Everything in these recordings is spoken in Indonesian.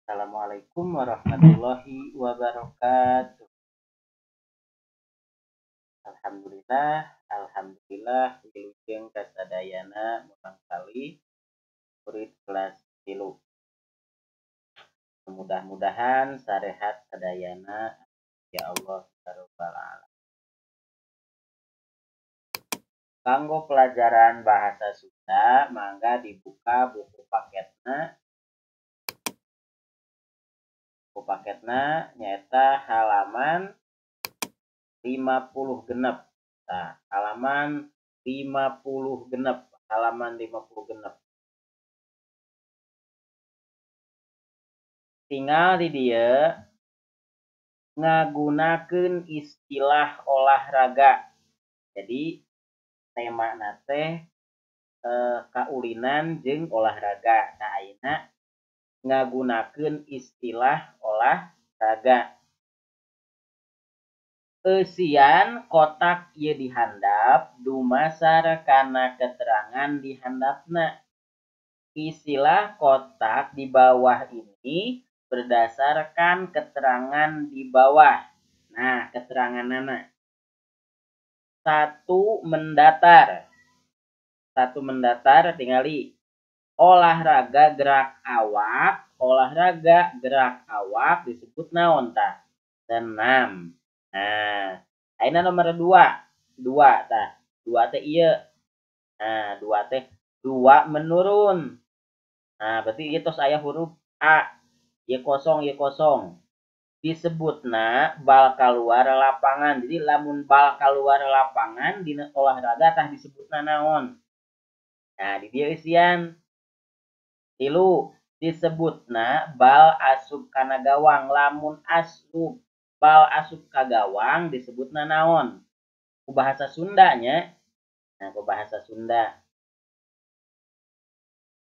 Assalamualaikum warahmatullahi wabarakatuh. Alhamdulillah, alhamdulillah wilujeng kasadayana murang kali murid kelas 3. Mudah-mudahan sarehat sadayana ya Allah ya rabbal alamin. Kanggo pelajaran bahasa Sunda mangga dibuka buku paketna. Buku paketna nyaeta halaman 50 genep. Nah, halaman 50 genep. Halaman 50 genep. Tinggal di dia ngagunakeun istilah olahraga. Jadi tema nate kaulinan jeung olahraga. Nah, ayeuna ngagunakeun istilah olahraga. Eusian kotak ieu dihandap dumasar kana keterangan di handapna. Istilah kotak di bawah ini berdasarkan keterangan di bawah. Nah, keteranganna. 1 mendatar. 1 mendatar tingali olahraga gerak awak. Olahraga gerak awak disebut naon tah? Senam. Nah, ayeuna nomor 2. 2 tah. 2 teh ieu. Nah, 2 teh 2 menurun. Nah, berarti ieu tos aya huruf A. Ieu kosong, ieu kosong. Disebutna bal kaluar lapangan. Jadi lamun bal kaluar lapangan dina olahraga tah disebutna naon? Nah, di dieu isian. 3 disebutna bal asup kana gawang. Lamun asup bal asup ka gawang disebutna naon? Ku bahasa Sunda nya. Nah, ku bahasa Sunda.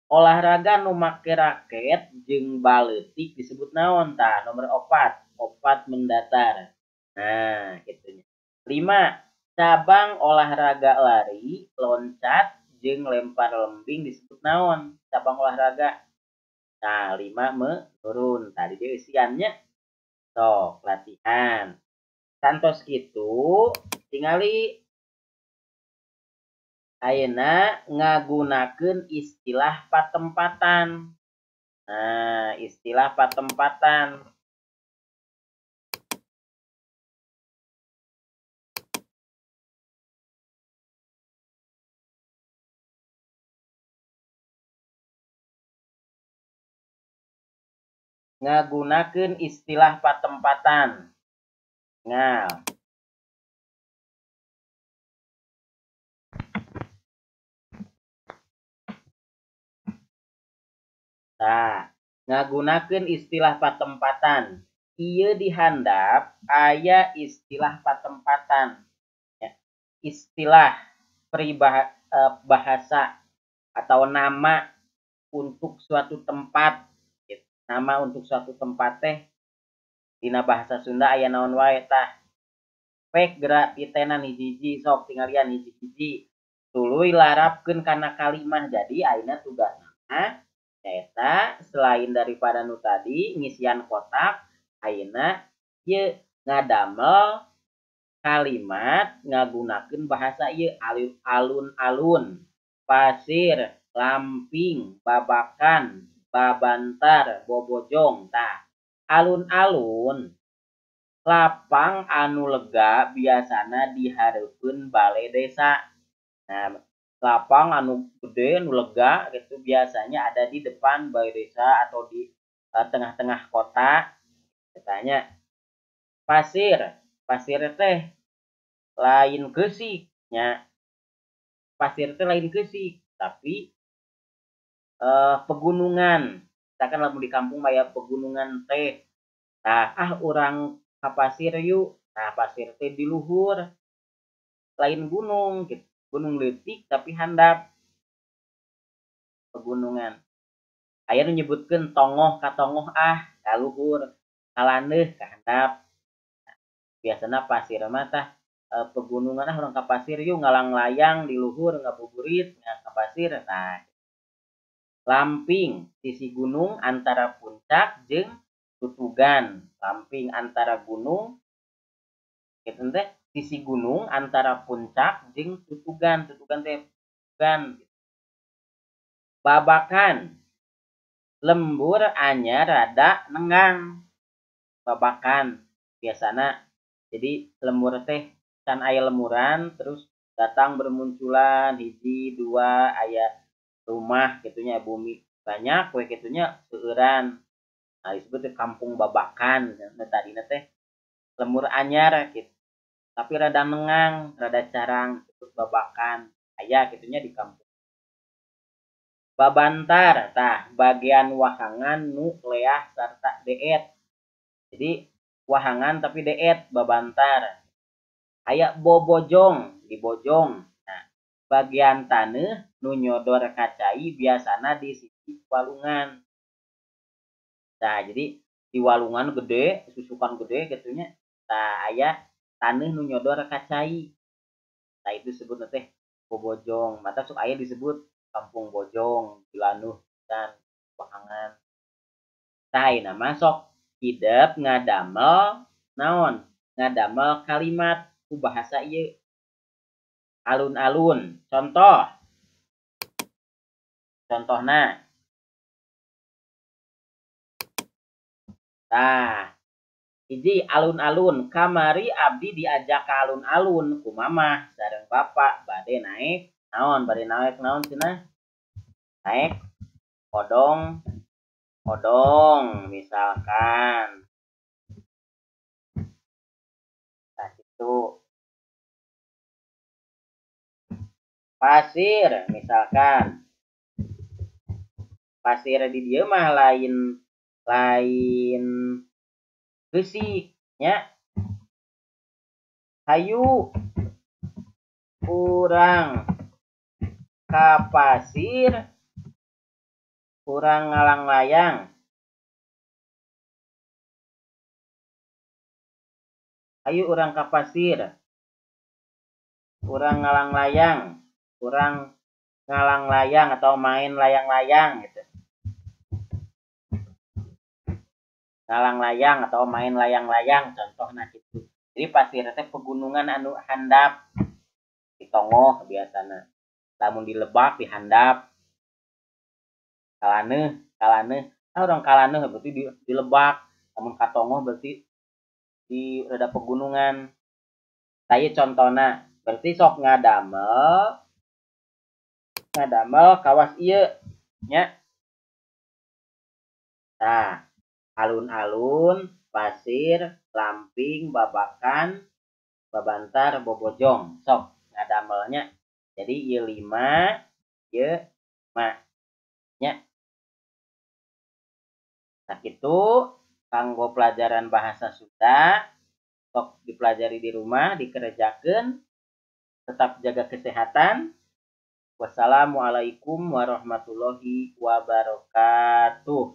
Olahraga nu make raket jeung bal leutik disebut naon tah? Nomor 4. 4 mendatar. Nah, kitu nya. 5. Cabang olahraga lari, loncat, jeung lempar lembing disebut naon? Cabang olahraga. Nah, 5 menurun. Tadi dia isiannya. Sok, latihan. Santos kitu, tingali ayeuna ngagunakeun istilah patempatan. Nah, istilah patempatan. Ngagunakeun istilah patempatan. Ngal. Nah, ngagunakeun istilah patempatan. Ieu dihandap aya istilah patempatan. Ya. Istilah bahasa atau nama untuk suatu tempat. Nama untuk suatu tempat teh dina bahasa Sunda aya naon wae tah? Pek gerak pitenan hiji-hiji sok tingalian hiji-hiji. Tuluy larapkeun kana kalimah. Jadi ayeuna tugasna nyaeta selain daripada nu tadi ngisian kotak, ayeuna ieu ngadamel kalimat ngagunakeun bahasa ieu alun-alun, pasir, lamping, babakan, babantar, bobojong. Tah, alun-alun lapang anu lega biasana dihareupeun balai desa. Nah, lapang anu gede anu lega gitu biasanya ada di depan balai desa atau di tengah-tengah kota. Katanya pasir. Pasir teh lain keusik nya. Pasir teh lain keusik, tapi pegunungan. Misalkan lamun di kampung aya pegunungan teh. Nah, urang ka pasir yuk. Nah, pasir teh di luhur. Lain gunung gitu. Gunung leutik tapi handap. Pegunungan. Aya nu nyebutkeun tongoh ka tongoh ka luhur, kalandeuh ka handap. Nah, biasana pasir mah tah pegunungan urang ka pasir yuk ngalang layang di luhur ngabuburit ka pasir. Nah, Lamping sisi gunung antara puncak jeung tutugan. Lamping antara gunung gitu teh sisi gunung antara puncak jeung tutugan. Tutugan teh tutugan. Babakan lembur anyar rada nengang. Babakan biasana jadi lembur teh can aya lemuran terus datang bermunculan hiji dua aya rumah gitunya bumi banyak we gitunya seueuran. Nah disebut kampung babakan. Nah tadi teh lemur anyar gitu tapi rada nengang rada carang disebut babakan aya gitunya di kampung. Babantar tah bagian wahangan nu leah sarta deet. Jadi wahangan tapi deet babantar. Aya bobojong di bojong. Nah, bagian taneuh nu nyodor ka cai biasana di sisi walungan. Nah, jadi di walungan gede, susukan gede gitunya. Nah, aya taneuh nu nyodor ka cai. Nah, itu disebut teh bobojong. Mata sok aya disebut kampung bojong, Cilanuh dan wahangan. Tah ayeuna mah sok hideup ngadamel naon? Ngadamel kalimat ku bahasa ieu. Alun-alun. Contohna. Tah, hiji alun-alun. Kamari abdi diajak ka alun-alun ku mamah sareng bapak bade naik naon? Bade naik naon cenah? Naik odong misalkan. Nah, itu pasir misalkan. Pasir di dieu mah lain besi nya. Hayu urang ka pasir urang ngalang layang. Hayu urang ka pasir urang ngalang layang. Urang ngalang layang atau main layang-layang gitu. Ngalang layang atau main layang-layang contohna gitu. Jadi pasir teh pegunungan anu handap di tongoh biasana. Lamun di Lebak di handap. Kalaneuh. Urang kalaneuh berarti di Lebak. Lamun ka tongoh berarti di rada pegunungan. Tah ieu contona. Berarti sok ngadamel kawas ieu nya. Tah, alun-alun, pasir, lamping, babakan, babantar, bobojong. Sok ngadamelnya. Jadi ieu 5, ieu 5 nya. Nah kitu kanggo pelajaran bahasa Sunda sok dipelajari di rumah, dikerjakeun, tetap jaga kesehatan. Wassalamualaikum warahmatullahi wabarakatuh.